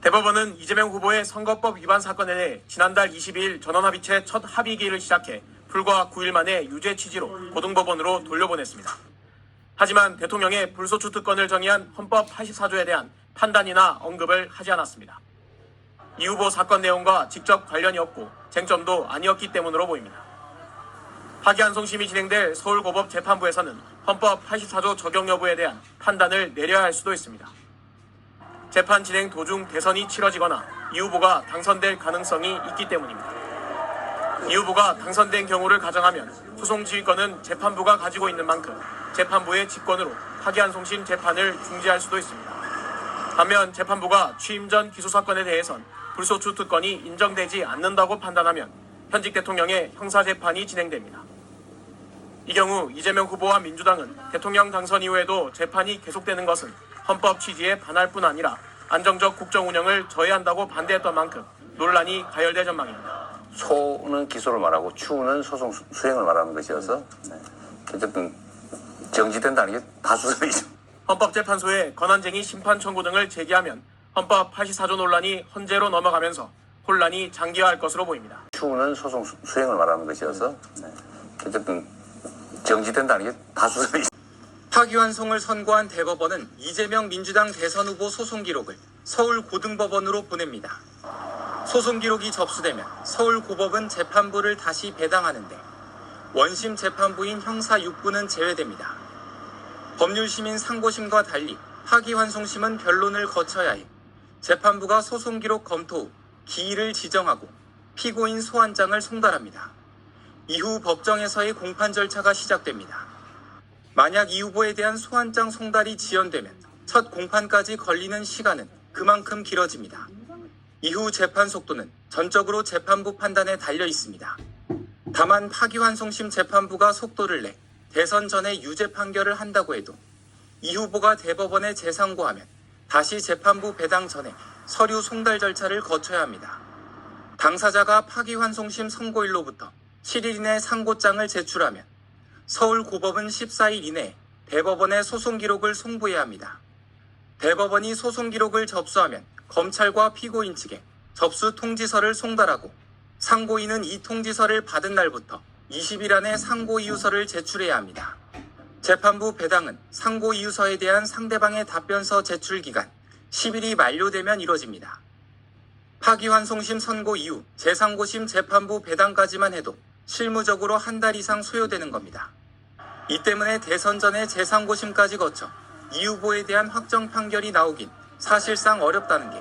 대법원은 이재명 후보의 선거법 위반 사건에 대해 지난달 22일 전원합의체 첫 합의기를 시작해 불과 9일 만에 유죄 취지로 고등법원으로 돌려보냈습니다. 하지만 대통령의 불소추 특권을 정의한 헌법 84조에 대한 판단이나 언급을 하지 않았습니다. 이 후보 사건 내용과 직접 관련이 없고 쟁점도 아니었기 때문으로 보입니다. 파기환송심이 진행될 서울고법재판부에서는 헌법 84조 적용 여부에 대한 판단을 내려야 할 수도 있습니다. 재판 진행 도중 대선이 치러지거나 이 후보가 당선될 가능성이 있기 때문입니다. 이 후보가 당선된 경우를 가정하면 소송 지휘권은 재판부가 가지고 있는 만큼 재판부의 직권으로 파기환송심 재판을 중지할 수도 있습니다. 반면 재판부가 취임 전 기소 사건에 대해선 불소추 특권이 인정되지 않는다고 판단하면 현직 대통령의 형사재판이 진행됩니다. 이 경우 이재명 후보와 민주당은 대통령 당선 이후에도 재판이 계속되는 것은 헌법 취지에 반할 뿐 아니라 안정적 국정 운영을 저해한다고 반대했던 만큼 논란이 가열될 전망입니다. 소는 기소를 말하고 추는 소송 수행을 말하는 것이어서 어쨌든 정지된다는 게 다수설이죠. 헌법재판소에 권한쟁의 심판 청구 등을 제기하면 헌법 84조 논란이 헌재로 넘어가면서 혼란이 장기화할 것으로 보입니다. 추는 소송 수행을 말하는 것이어서 어쨌든 정지된다는 게 다수설이죠. 파기환송을 선고한 대법원은 이재명 민주당 대선 후보 소송 기록을 서울고등법원으로 보냅니다. 소송 기록이 접수되면 서울고법은 재판부를 다시 배당하는데 원심 재판부인 형사 6부는 제외됩니다. 법률심인 상고심과 달리 파기환송심은 변론을 거쳐야 해 재판부가 소송 기록 검토 후 기일을 지정하고 피고인 소환장을 송달합니다. 이후 법정에서의 공판 절차가 시작됩니다. 만약 이 후보에 대한 소환장 송달이 지연되면 첫 공판까지 걸리는 시간은 그만큼 길어집니다. 이후 재판 속도는 전적으로 재판부 판단에 달려 있습니다. 다만 파기환송심 재판부가 속도를 내 대선 전에 유죄 판결을 한다고 해도 이 후보가 대법원에 재상고하면 다시 재판부 배당 전에 서류 송달 절차를 거쳐야 합니다. 당사자가 파기환송심 선고일로부터 7일 이내 상고장을 제출하면 서울고법은 14일 이내에 대법원에 소송 기록을 송부해야 합니다. 대법원이 소송 기록을 접수하면 검찰과 피고인 측에 접수 통지서를 송달하고 상고인은 이 통지서를 받은 날부터 20일 안에 상고 이유서를 제출해야 합니다. 재판부 배당은 상고 이유서에 대한 상대방의 답변서 제출 기간 10일이 만료되면 이뤄집니다. 파기환송심 선고 이후 재상고심 재판부 배당까지만 해도 실무적으로 한 달 이상 소요되는 겁니다. 이 때문에 대선 전에 재상고심까지 거쳐 이 후보에 대한 확정 판결이 나오긴 사실상 어렵다는 게